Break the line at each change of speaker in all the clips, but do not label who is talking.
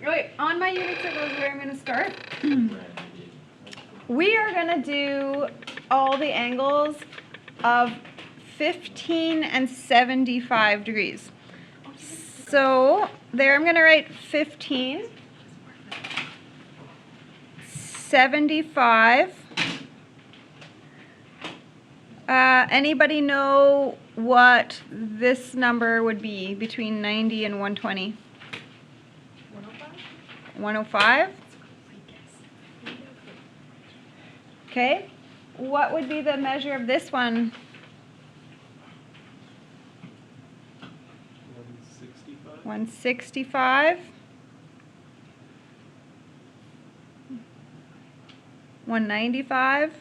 Okay, on my unit circle is where I'm going to start. We are going to do all the angles of 15 and 75 degrees. So there I'm going to write 15, 75. Anybody know what this number would be between 90 and 120? 105? Okay. What would be the measure of this one?
165.
165. 195.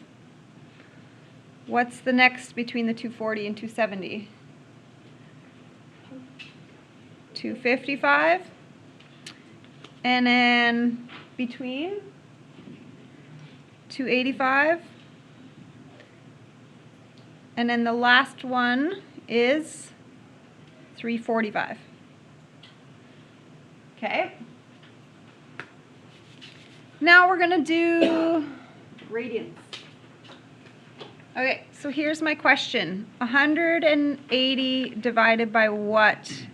What's the next between the 240 and 270? 255. And then between 285. And then the last one is 345. Okay. Now we're going to do radians. Okay, so here's my question. 180 divided by what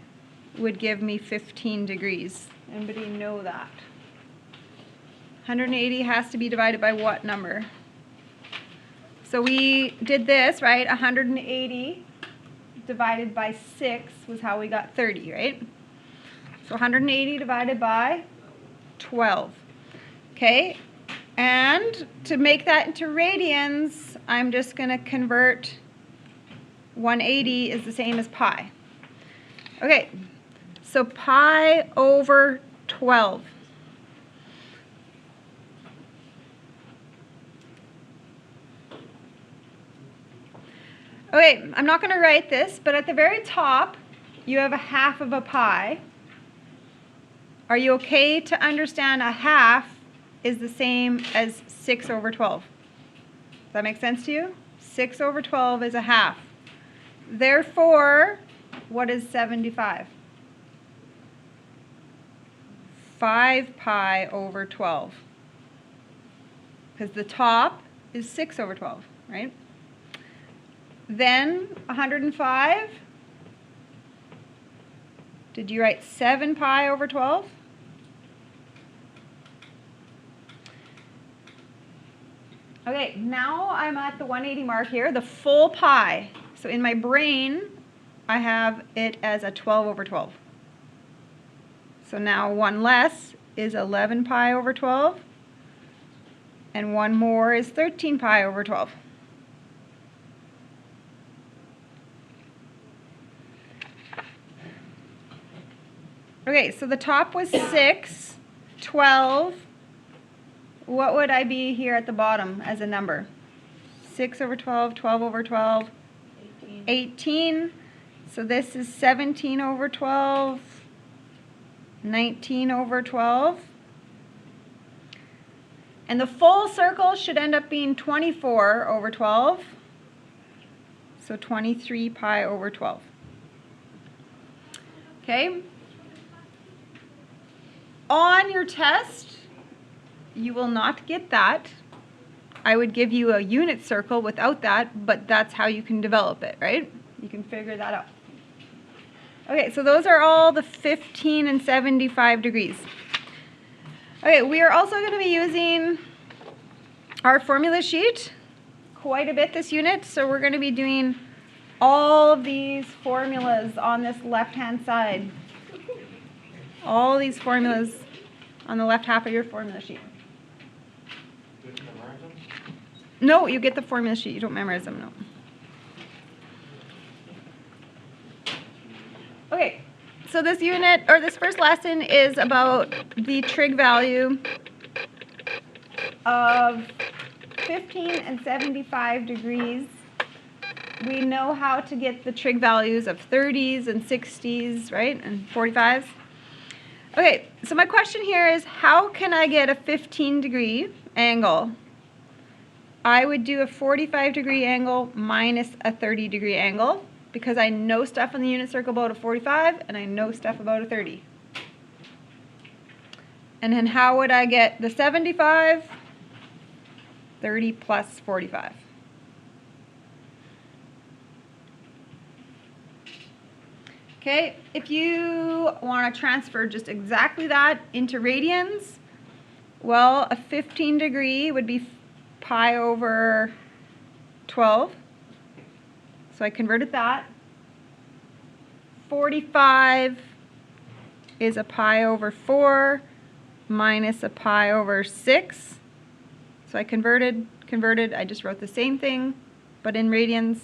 would give me 15 degrees? Anybody know that? 180 has to be divided by what number? So we did this, right? 180 divided by 6 was how we got 30, right? So 180 divided by 12. Okay, and to make that into radians, I'm just going to convert 180 is the same as pi. Okay, so pi over 12. Okay, I'm not going to write this, but at the very top, you have a half of a pi. Are you okay to understand a half is the same as 6 over 12? Does that make sense to you? 6 over 12 is a half. Therefore, what is 75? 5 pi over 12. Because the top is 6 over 12, right? Then 105. Did you write 7 pi over 12? Okay, now I'm at the 180 mark here, the full pi. So in my brain, I have it as a 12 over 12. So now one less is 11 pi over 12. And one more is 13 pi over 12. Okay, so the top was 6, 12. What would I be here at the bottom as a number? 6 over 12, 12 over 12, 18. So this is 17 over 12, 19 over 12. And the full circle should end up being 24 over 12. So 23 pi over 12. Okay? On your test, you will not get that. I would give you a unit circle without that, but that's how you can develop it, right? You can figure that out. Okay, so those are all the 15 and 75 degrees. Okay, we are also going to be using our formula sheet quite a bit this unit, so we're going to be doing all of these formulas on this left-hand side. All these formulas on the left half of your formula sheet. No, you get the formula sheet. You don't memorize them, no. Okay, so this unit, or this first lesson, is about the trig value of 15 and 75 degrees. We know how to get the trig values of 30s and 60s, right, and 45s. Okay, so my question here is, how can I get a 15-degree angle? I would do a 45-degree angle minus a 30-degree angle, because I know stuff in the unit circle about a 45 and I know stuff about a 30. And then how would I get the 75? 30 plus 45. Okay, if you want to transfer just exactly that into radians, well, a 15 degree would be pi over 12. So I converted that. 45 is a pi over 4 minus a pi over 6. So I converted, I just wrote the same thing, but in radians.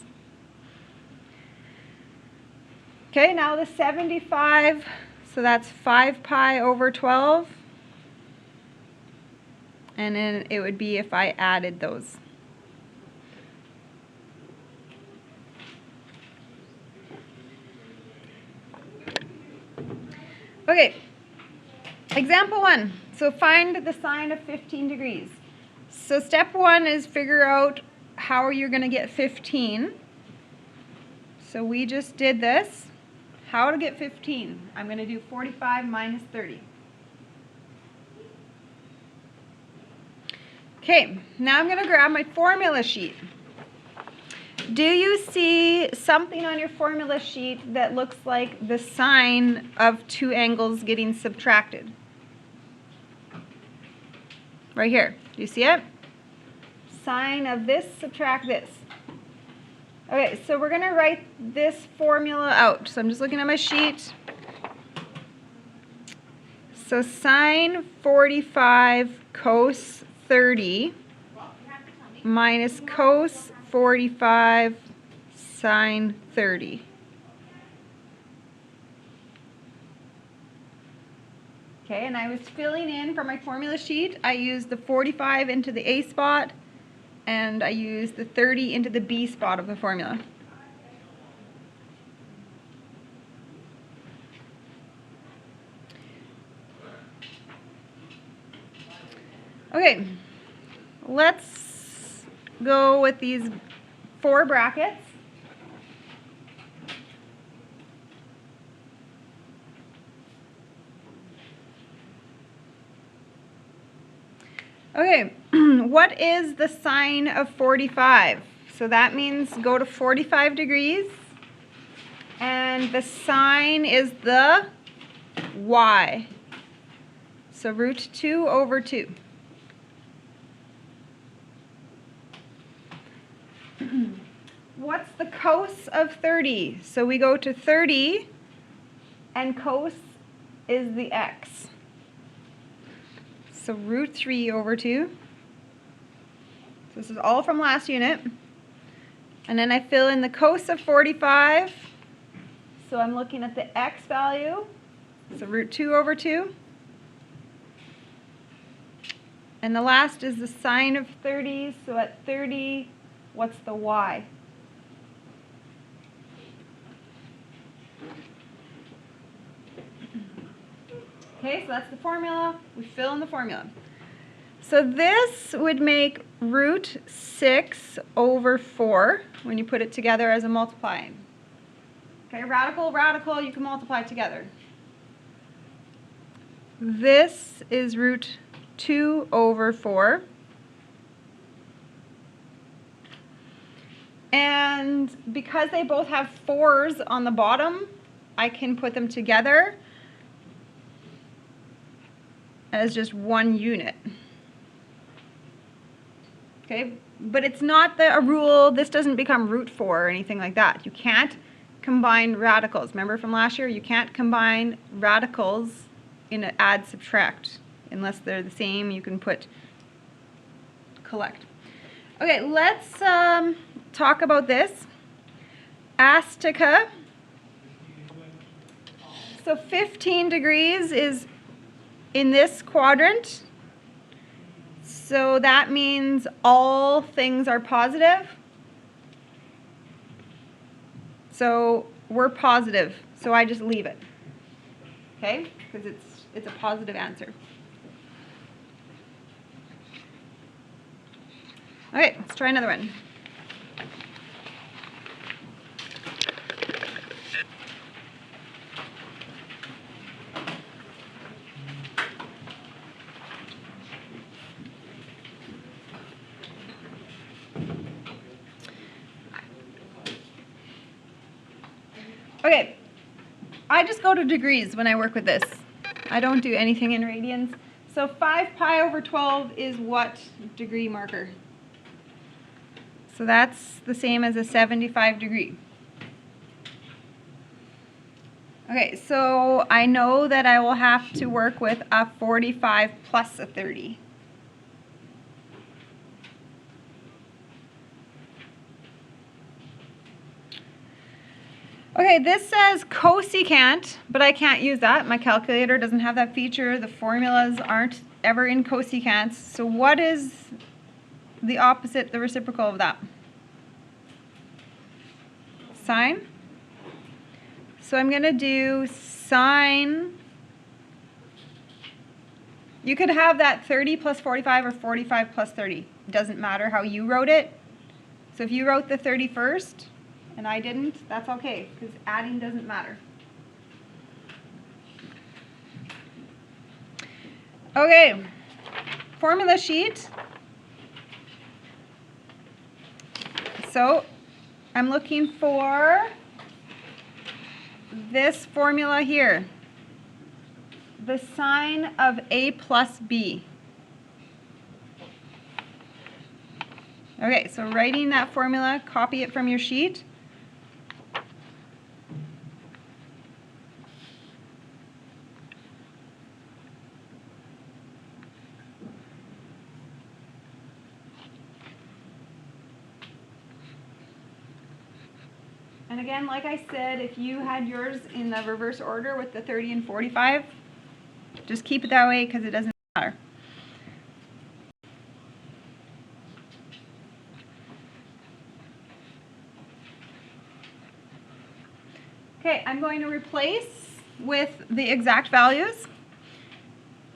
Okay, now the 75, so that's 5 pi over 12. And then it would be if I added those. Okay, example 1. So find the sine of 15 degrees. So step 1 is figure out how you're going to get 15. So we just did this. How to get 15? I'm going to do 45 minus 30. Okay, now I'm going to grab my formula sheet. Do you see something on your formula sheet that looks like the sine of two angles getting subtracted? Right here. Do you see it? Sine of this subtract this. Okay, so we're going to write this formula out. So I'm just looking at my sheet. So sine 45 cos 30 minus cos 45 sine 30. Okay, and I was filling in for my formula sheet. I used the 45 into the A spot, and I used the 30 into the B spot of the formula. Okay, let's go with these 4 brackets. Okay, what is the sine of 45? So that means go to 45 degrees, and the sine is the y. So root 2 over 2. What's the cos of 30? So we go to 30, and cos is the x. So root 3 over 2. So this is all from last unit. And then I fill in the cos of 45. So I'm looking at the x value. So root 2 over 2. And the last is the sine of 30. So at 30, what's the y? Okay, so that's the formula. We fill in the formula. So this would make root 6 over 4 when you put it together as a multiplying. Okay, radical, radical, you can multiply together. This is root 2 over 4. And because they both have 4s on the bottom, I can put them together as just one unit. Okay, but it's not a rule. This doesn't become root 4 or anything like that. You can't combine radicals. Remember from last year, you can't combine radicals in an add subtract unless they're the same. You can put collect. Okay, let's talk about this. Astica. So 15 degrees is in this quadrant. So that means all things are positive. So we're positive. So I just leave it. Okay? Because it's a positive answer. Okay, let's try another one. Okay, I just go to degrees when I work with this. I don't do anything in radians. So 5 pi over 12 is what degree marker? So that's the same as a 75 degree. Okay, so I know that I will have to work with a 45 plus a 30. Okay, this says cosecant, but I can't use that. My calculator doesn't have that feature. The formulas aren't ever in cosecants. So what is the opposite, the reciprocal of that? Sine. So I'm going to do sine. You could have that 30 plus 45 or 45 plus 30. It doesn't matter how you wrote it. So if you wrote the 30 first and I didn't, that's okay, because adding doesn't matter. Okay, formula sheet. So I'm looking for this formula here, the sine of a plus b. Okay, so writing that formula, copy it from your sheet. And again, like I said, if you had yours in the reverse order with the 30 and 45, just keep it that way because it doesn't matter. Okay, I'm going to replace with the exact values.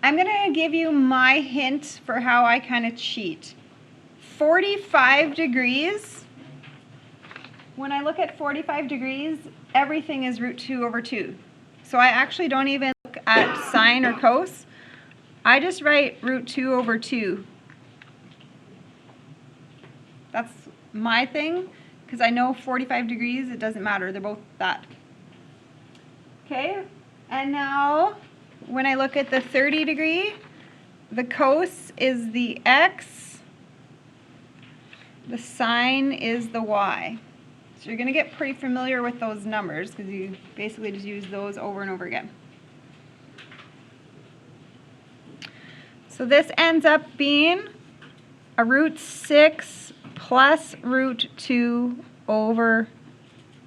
I'm going to give you my hint for how I kind of cheat. 45 degrees. When I look at 45 degrees, everything is root 2 over 2. So I actually don't even look at sine or cos. I just write root 2 over 2. That's my thing, because I know 45 degrees, it doesn't matter. They're both that. Okay, and now when I look at the 30 degree, the cos is the x, the sine is the y. So you're going to get pretty familiar with those numbers because you basically just use those over and over again. So this ends up being a root 6 plus root 2 over,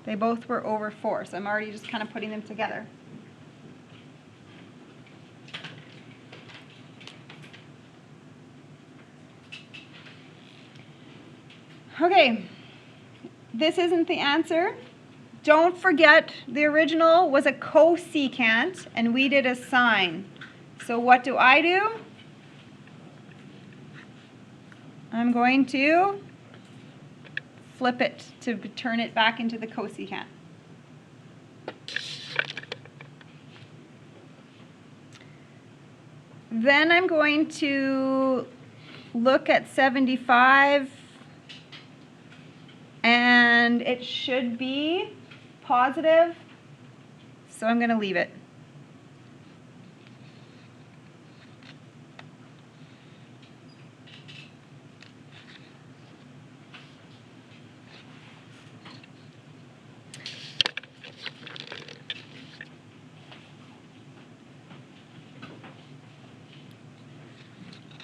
they both were over 4. So I'm already just kind of putting them together. Okay. This isn't the answer. Don't forget the original was a cosecant and we did a sine. So what do? I'm going to flip it to turn it back into the cosecant. Then I'm going to look at 75. And it should be positive, so I'm going to leave it.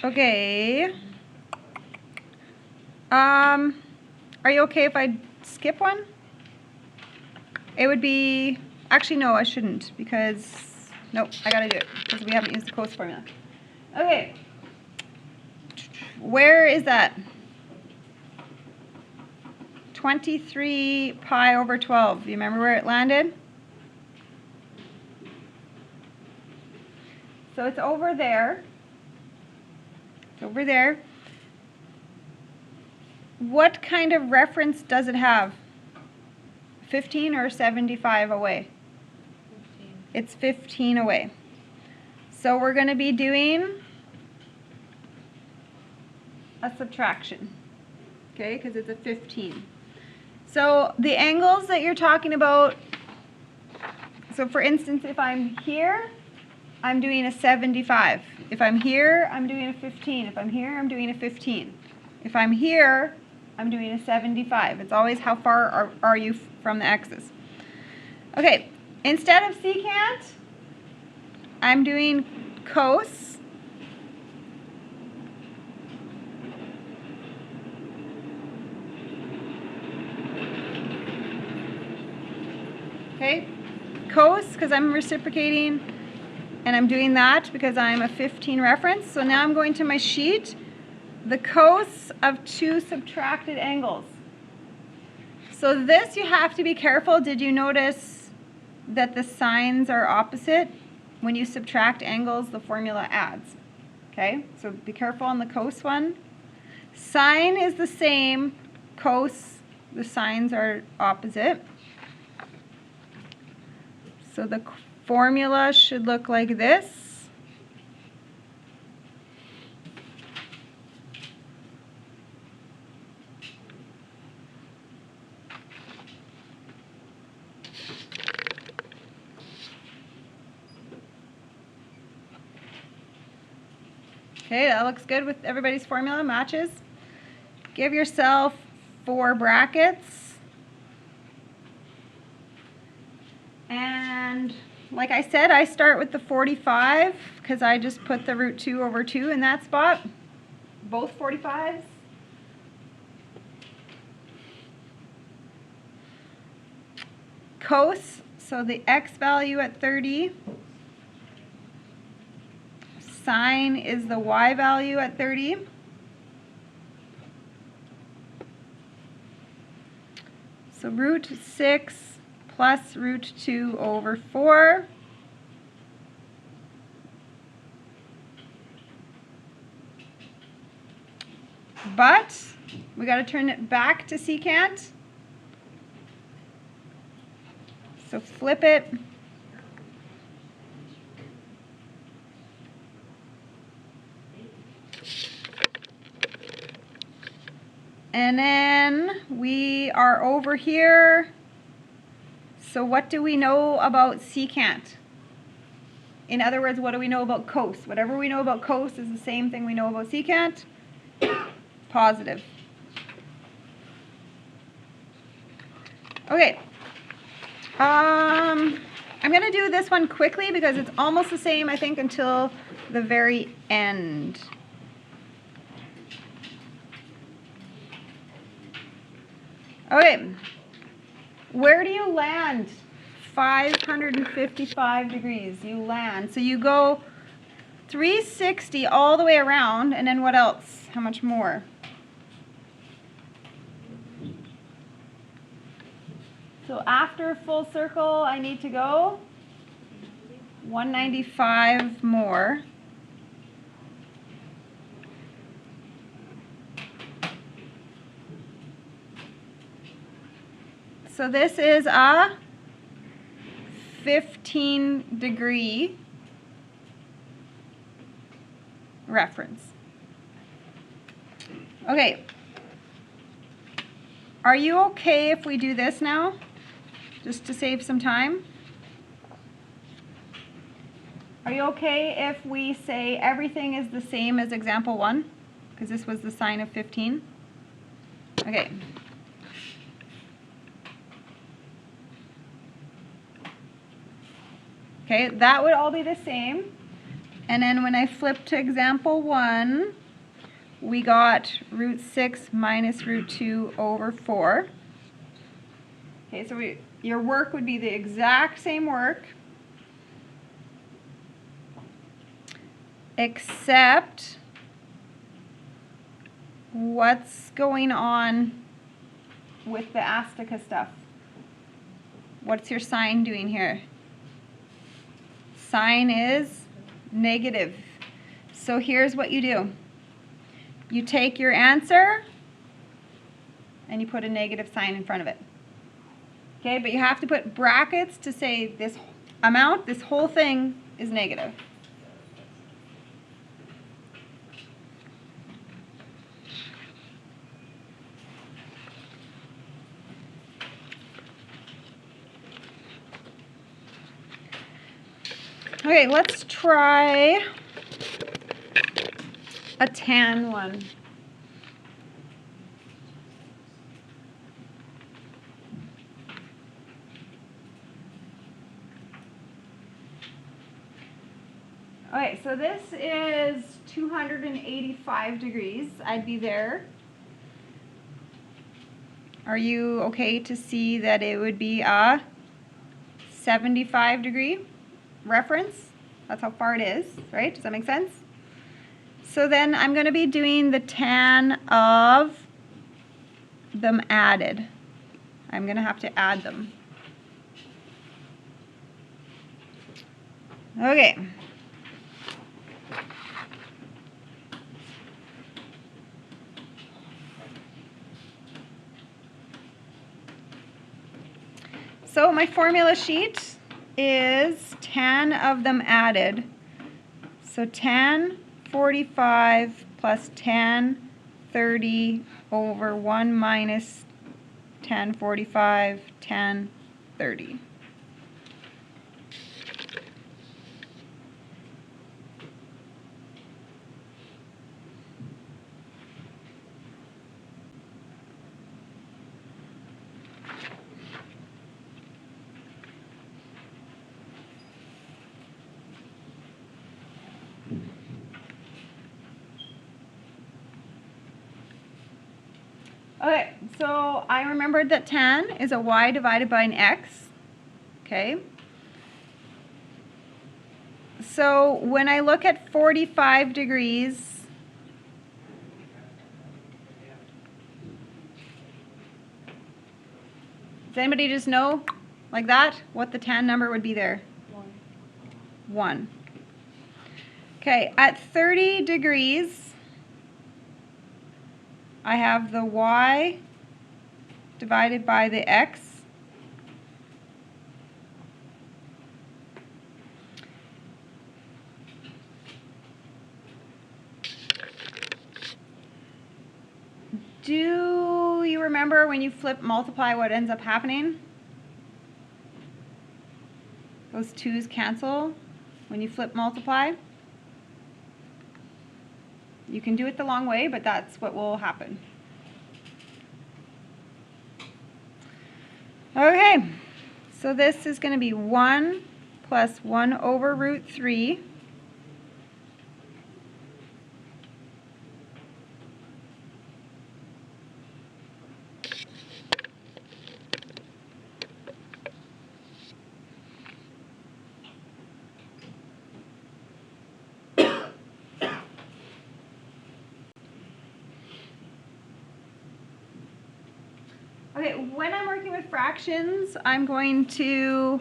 Okay. Are you okay if I skip one? It would be, actually no, I shouldn't because, nope, I gotta do it because we haven't used the cos formula. Okay, where is that? 23 pi over 12, do you remember where it landed? So it's over there. It's over there. What kind of reference does it have? 15 or 75 away?
15.
It's 15 away. So we're going to be doing a subtraction, okay, because it's a 15. So the angles that you're talking about So for instance, if I'm here, I'm doing a 75. If I'm here, I'm doing a 15. If I'm here, I'm doing a 15. If I'm here, I'm doing a 75. It's always how far are you from the x's. Okay, instead of secant, I'm doing cos. Okay, cos, because I'm reciprocating, and I'm doing that because I'm a 15 reference. So now I'm going to my sheet, the cos of two subtracted angles. So this you have to be careful. Did you notice that the signs are opposite? When you subtract angles, the formula adds. Okay, so be careful on the cos one. Sine is the same, cos, the signs are opposite. So the formula should look like this. Okay, that looks good with everybody's formula, matches. Give yourself 4 brackets. And like I said, I start with the 45 because I just put the root 2 over 2 in that spot. Both 45s. Cos, so the x value at 30. Sine is the y value at 30. So root 6 plus root 2 over 4. But we got to turn it back to secant. So flip it. And then we are over here. So what do we know about secant? In other words, what do we know about cos? Whatever we know about cos is the same thing we know about secant. Positive. Okay. I'm going to do this one quickly because it's almost the same, I think, until the very end. Okay, where do you land? 555 degrees, you land. So you go 360 all the way around, and then what else? How much more? So after a full circle, I need to go 195 more. So this is a 15-degree reference. Okay. Are you okay if we do this now? Just to save some time? Are you okay if we say everything is the same as example 1? Because this was the sine of 15. Okay. Okay, that would all be the same. And then when I flip to example 1, we got root 6 minus root 2 over 4. Okay, so your work would be the exact same work, except what's going on with the Astica stuff? What's your sign doing here? Sign is negative. So here's what you do. You take your answer and you put a negative sign in front of it. Okay, but you have to put brackets to say this amount, this whole thing is negative. Okay, let's try a tan one. Okay, so this is 285 degrees. I'd be there. Are you okay to see that it would be a 75 degree reference? That's how far it is, right? Does that make sense? So then I'm going to be doing the tan of them added. I'm going to have to add them. Okay. So my formula sheet is tan of them added. So tan 45 plus tan 30 over 1 minus tan 45, tan 30. Okay, so I remembered that tan is a y divided by an x, okay? So when I look at 45 degrees, does anybody just know, like that, what the tan number would be there? 1. Okay, at 30 degrees, I have the y divided by the x. Do you remember when you flip multiply what ends up happening? Those 2's cancel when you flip multiply. You can do it the long way, but that's what will happen. Okay, so this is going to be 1 plus 1 over root 3 . Okay, when I'm working with fractions, I'm going to,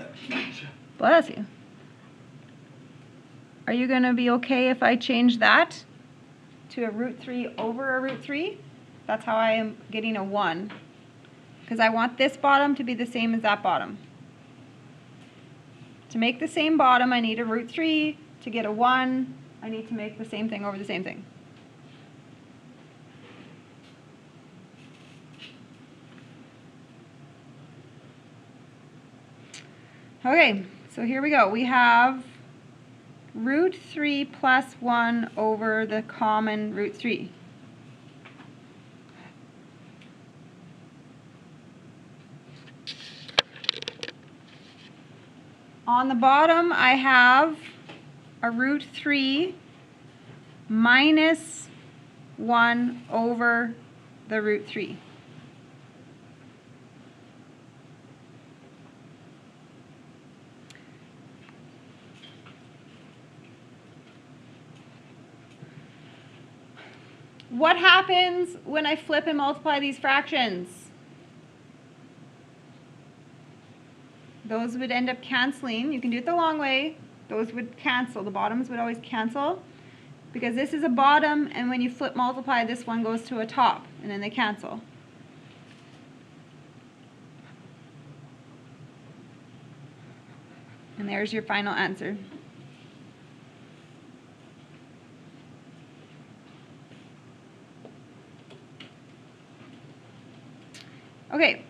bless you. Are you going to be okay if I change that to a root 3 over a root 3? That's how I am getting a 1. Because I want this bottom to be the same as that bottom. To make the same bottom, I need a root 3. To get a 1, I need to make the same thing over the same thing. Okay, so here we go. We have root 3 plus 1 over the common root 3. On the bottom, I have a root 3 minus 1 over the root 3. What happens when I flip and multiply these fractions? Those would end up canceling. You can do it the long way. Those would cancel. The bottoms would always cancel because this is a bottom, and when you flip multiply, this one goes to a top, and then they cancel. And there's your final answer. Okay.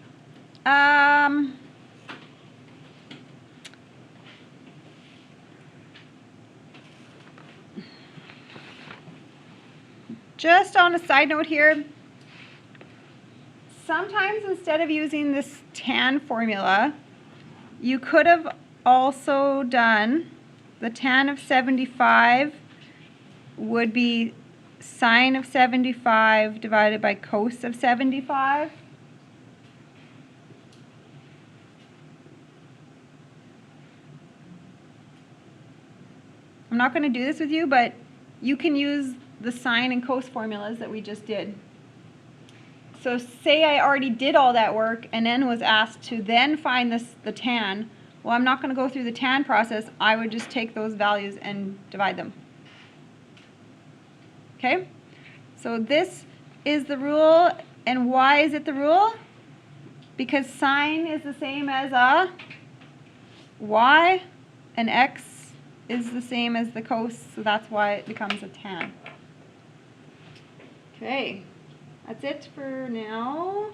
just on a side note here, sometimes instead of using this tan formula, you could have also done the tan of 75 would be sine of 75 divided by cos of 75. I'm not going to do this with you, but you can use the sine and cos formulas that we just did. So say I already did all that work and then was asked to then find the tan. Well, I'm not going to go through the tan process. I would just take those values and divide them. Okay? So this is the rule. And why is it the rule? Because sine is the same as a y, and x is the same as the cos, so that's why it becomes a tan. Okay, that's it for now.